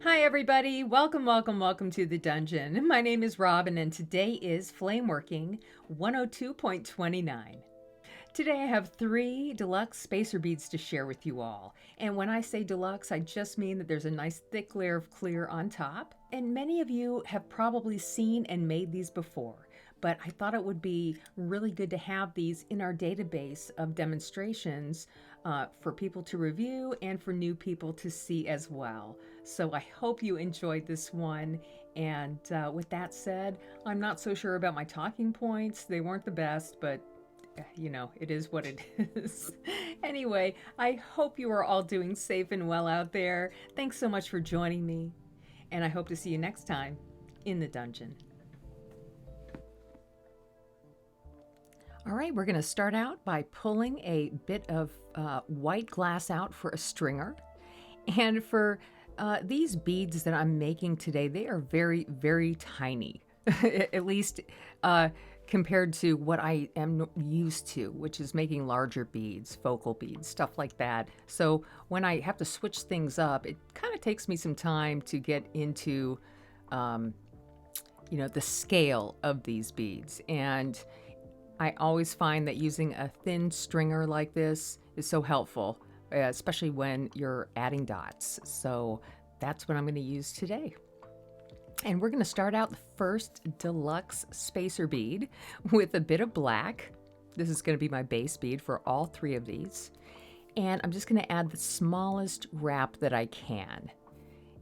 Hi everybody, welcome to the dungeon. My name is Robin and today is Flameworking 102.29. Today I have 3 deluxe spacer beads to share with you all. And when I say deluxe, I just mean that there's a nice thick layer of clear on top. And many of you have probably seen and made these before, but I thought it would be really good to have these in our database of demonstrations for people to review and for new people to see as well. So I hope you enjoyed this one. And with that said, I'm not so sure about my talking points. They weren't the best, but you know, it is what it is. Anyway, I hope you are all doing safe and well out there. Thanks so much for joining me, and I hope to see you next time in the dungeon. All right, we're going to start out by pulling a bit of white glass out for a stringer. And for these beads that I'm making today, they are very, very tiny, at least compared to what I am used to, which is making larger beads, focal beads, stuff like that. So when I have to switch things up, it kind of takes me some time to get into, the scale of these beads. And I always find that using a thin stringer like this is so helpful, especially when you're adding dots. So that's what I'm going to use today. And we're going to start out the first deluxe spacer bead with a bit of black. This is going to be my base bead for all 3 of these. And I'm just going to add the smallest wrap that I can.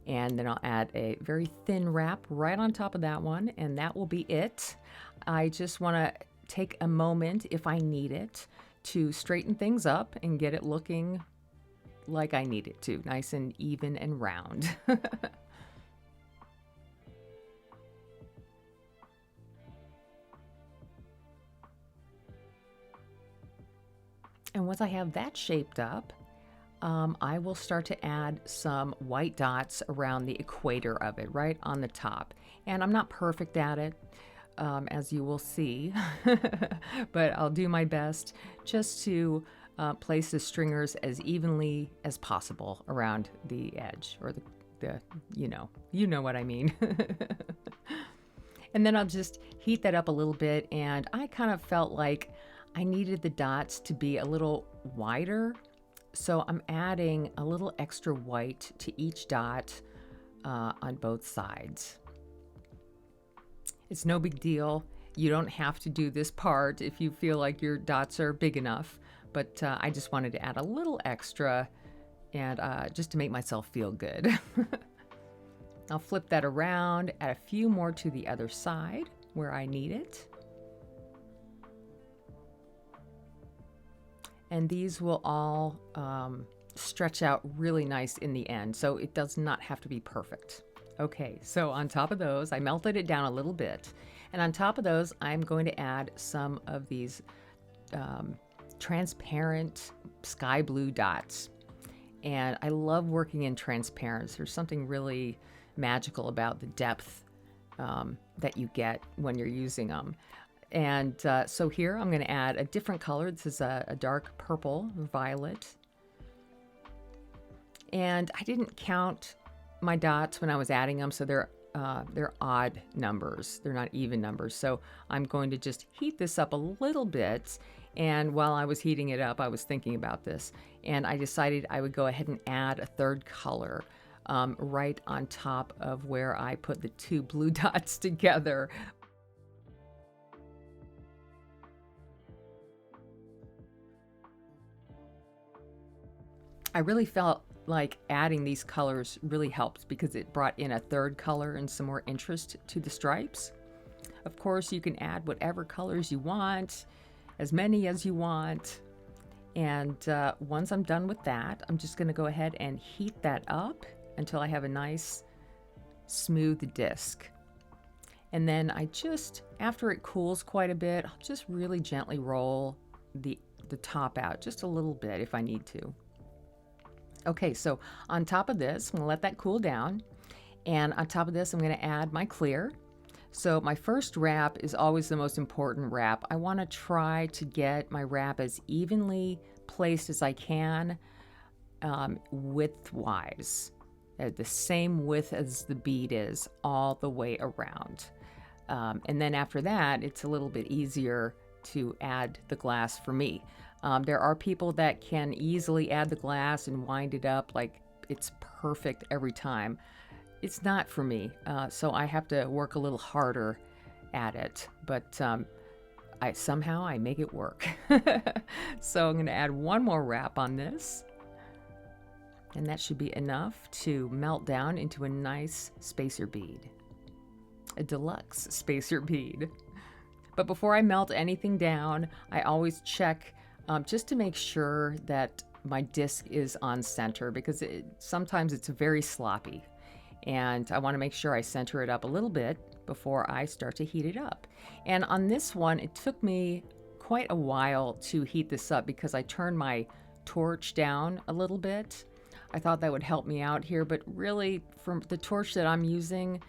And then I'll add a very thin wrap right on top of that one, and that will be it. I just want to take a moment, if I need it, to straighten things up and get it looking like I need it to, nice and even and round. And once I have that shaped up, I will start to add some white dots around the equator of it, right on the top. And I'm not perfect at it, as you will see, but Know do my best just to place the stringers as evenly as possible around the edge, or the you know what I mean. And then I'll just heat that up a little bit, and I kind of felt like I needed the dots to be a little wider, so I'm adding a little extra white to each dot on both sides. It's no big deal. You don't have to do this part if you feel like your dots are big enough, but I just wanted to add a little extra, and just to make myself feel good. I'll flip that around, add a few more to the other side where I need it. And these will all stretch out really nice in the end, so it does not have to be perfect. Okay, so on top of those, I melted it down a little bit. And on top of those, I'm going to add some of these transparent sky blue dots. And I love working in transparency. There's something really magical about the depth that you get when you're using them. And so here I'm going to add a different color. This is a dark purple, violet. And I didn't count my dots when I was adding them, so they're odd numbers. They're not even numbers. So I'm going to just heat this up a little bit. And while I was heating it up, I was thinking about this, and I decided I would go ahead and add a third color right on top of where I put the 2 blue dots together. I really felt like adding these colors really helped because it brought in a third color and some more interest to the stripes. Of course, you can add whatever colors you want, as many as you want. And once I'm done with that, I'm just going to go ahead and heat that up until I have a nice smooth disc. And then I just, after it cools quite a bit, I'll just really gently roll the top out just a little bit if I need to. Okay, so on top of this, I'm going to let that cool down. And on top of this, I'm going to add my clear. So my first wrap is always the most important wrap. I want to try to get my wrap as evenly placed as I can width-wise. the same width as the bead is all the way around. And then after that, it's a little bit easier to add the glass for me. There are people that can easily add the glass and wind it up like it's perfect every time. It's not for me, so I have to work a little harder at it, but somehow I make it work. So I'm going to add one more wrap on this, and that should be enough to melt down into a nice spacer bead, a deluxe spacer bead. But before I melt anything down, I always check just to make sure that my disc is on center, because sometimes it's very sloppy, and I want to make sure I center it up a little bit before I start to heat it up. And on this one, it took me quite a while to heat this up because I turned my torch down a little bit. I thought that would help me out here, but really from the torch that I'm using,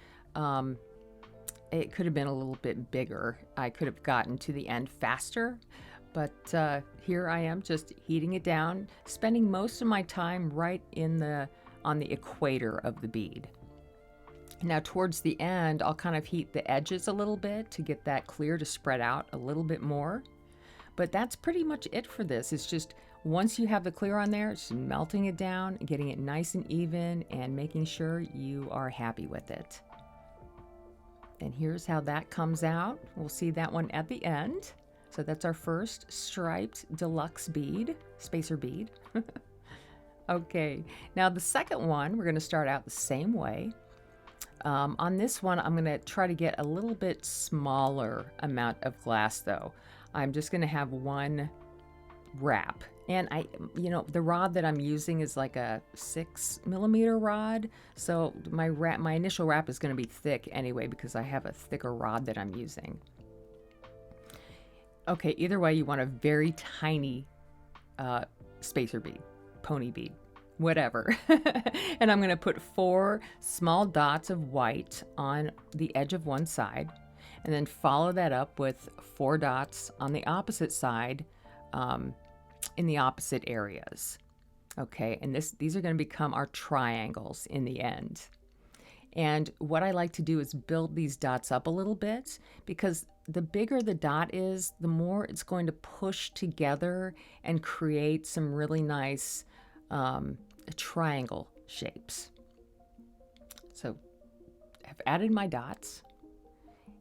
it could have been a little bit bigger. I could have gotten to the end faster, but here I am just heating it down, spending most of my time right on the equator of the bead. Now towards the end, I'll kind of heat the edges a little bit to get that clear to spread out a little bit more. But that's pretty much it for this. It's just once you have the clear on there, it's melting it down, getting it nice and even, and making sure you are happy with it. And here's how that comes out. We'll see that one at the end. So that's our first striped deluxe bead, spacer bead. Okay, now the second one, we're going to start out the same way. On this one, I'm going to try to get a little bit smaller amount of glass though. I'm just going to have one wrap. And the rod that I'm using is like a 6mm rod. So my initial wrap is going to be thick anyway because I have a thicker rod that I'm using. Okay, either way, you want a very tiny spacer bead, pony bead, whatever. And I'm going to put 4 small dots of white on the edge of one side, and then follow that up with 4 dots on the opposite side in the opposite areas. Okay, and these are going to become our triangles in the end. And what I like to do is build these dots up a little bit, because the bigger the dot is, the more it's going to push together and create some really nice triangle shapes. So I've added my dots,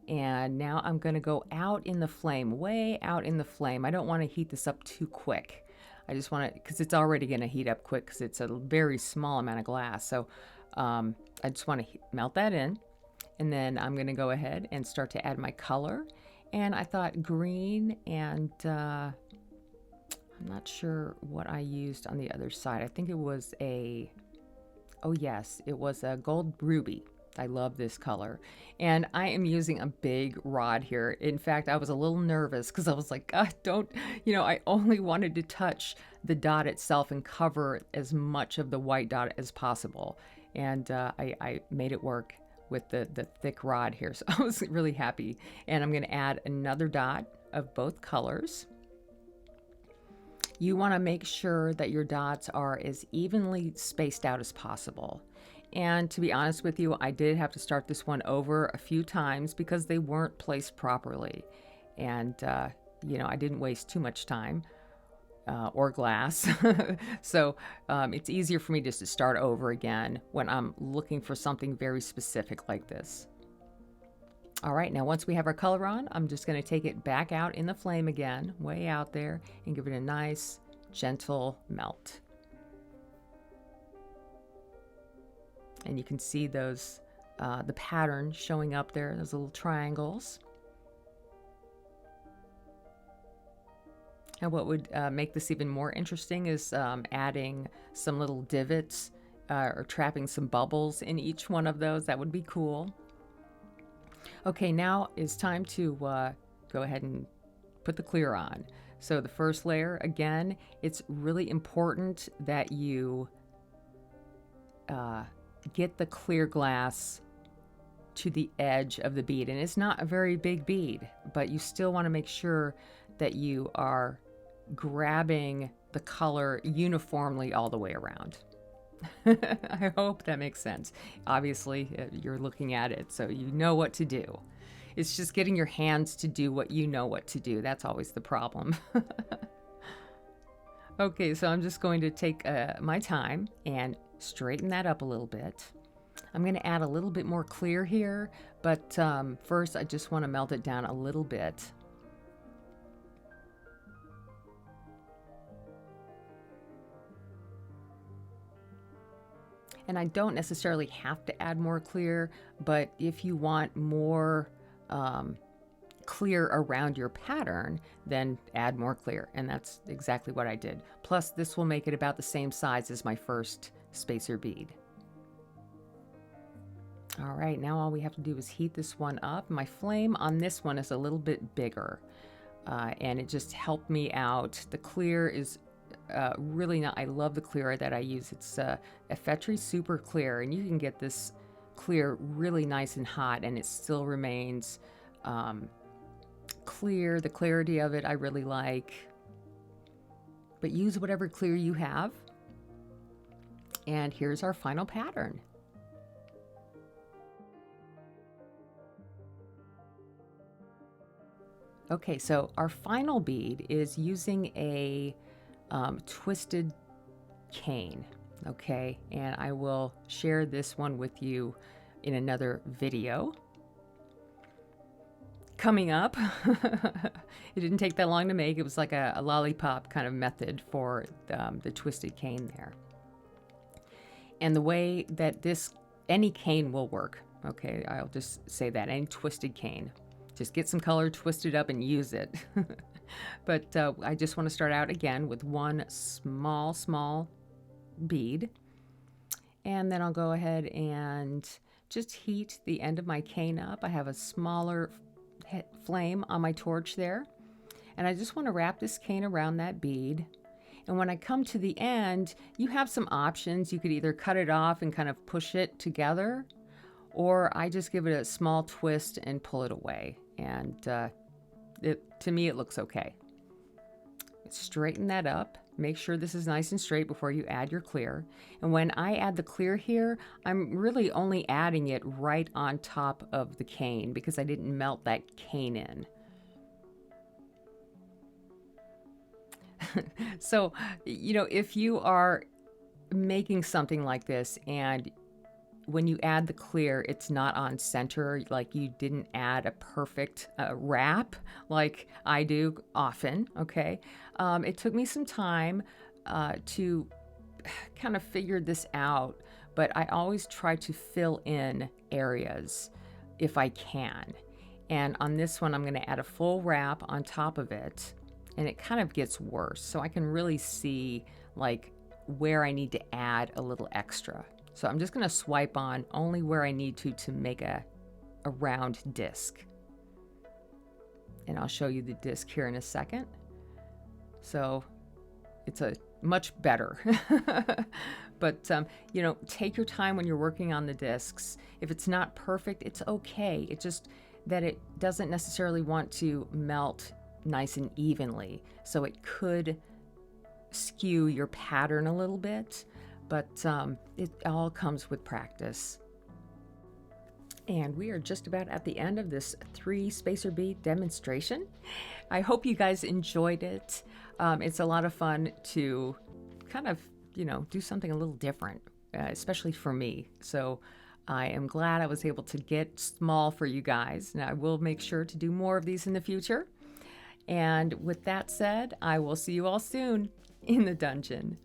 and now I'm going to go out in the flame, way out in the flame. I don't want to heat this up too quick. I just want to, because it's already going to heat up quick because it's a very small amount of glass. So I just want to melt that in, and then I'm going to go ahead and start to add my color. And I thought green, and I'm not sure what I used on the other side. I think it was it was a gold ruby. I love this color. And I am using a big rod here. In fact, I was a little nervous because I was like, God, I only wanted to touch the dot itself and cover as much of the white dot as possible. And I made it work with the thick rod here. So I was really happy. And I'm going to add another dot of both colors. You want to make sure that your dots are as evenly spaced out as possible. And to be honest with you, I did have to start this one over a few times because they weren't placed properly. And, I didn't waste too much time or glass. So it's easier for me just to start over again when I'm looking for something very specific like this. All right, now once we have our color on, I'm just going to take it back out in the flame again, way out there, and give it a nice, gentle melt. And you can see those, the pattern showing up there, those little triangles. And what would make this even more interesting is adding some little divots or trapping some bubbles in each one of those. That would be cool. Okay, now it's time to go ahead and put the clear on. So the first layer, again, it's really important that you get the clear glass to the edge of the bead. And it's not a very big bead, but you still want to make sure that you are grabbing the color uniformly all the way around. I hope that makes sense. Obviously, you're looking at it, so you know what to do. It's just getting your hands to do what you know what to do. That's always the problem. Okay, so I'm just going to take my time and straighten that up a little bit. I'm going to add a little bit more clear here, but first I just want to melt it down a little bit. And I don't necessarily have to add more clear, but if you want more clear around your pattern, then add more clear. And that's exactly what I did. Plus, this will make it about the same size as my first spacer bead. All right, now all we have to do is heat this one up. My flame on this one is a little bit bigger, and it just helped me out. The clear is really not, I love the clear that I use. It's Effetri Super Clear, and you can get this clear really nice and hot, and it still remains clear. The clarity of it I really like. But use whatever clear you have. And here's our final pattern. Okay, so our final bead is using a twisted cane, okay? And I will share this one with you in another video coming up. It didn't take that long to make. It was like a lollipop kind of method for the twisted cane there. And the way that any cane will work, okay? I'll just say that, any twisted cane. Just get some color, twist it up, and use it. But I just want to start out again with one small bead. And then I'll go ahead and just heat the end of my cane up. I have a smaller flame on my torch there. And I just want to wrap this cane around that bead. And when I come to the end, you have some options. You could either cut it off and kind of push it together, or I just give it a small twist and pull it away. And to me, it looks okay. Straighten that up. Make sure this is nice and straight before you add your clear. And when I add the clear here, I'm really only adding it right on top of the cane because I didn't melt that cane in. So, you know, if you are making something like this and when you add the clear, it's not on center, like you didn't add a perfect wrap like I do often, okay? It took me some time to kind of figure this out, but I always try to fill in areas if I can. And on this one, I'm going to add a full wrap on top of it, and it kind of gets worse. So I can really see like where I need to add a little extra. So I'm just going to swipe on only where I need to make a round disc. And I'll show you the disc here in a second. So it's a much better. But, you know, take your time when you're working on the discs. If it's not perfect, it's okay. It's just that it doesn't necessarily want to melt nice and evenly. So it could skew your pattern a little bit. But it all comes with practice. And we are just about at the end of this 3 spacer bead demonstration. I hope you guys enjoyed it. It's a lot of fun to kind of, you know, do something a little different, especially for me. So I am glad I was able to get small for you guys. Now I will make sure to do more of these in the future. And with that said, I will see you all soon in the dungeon.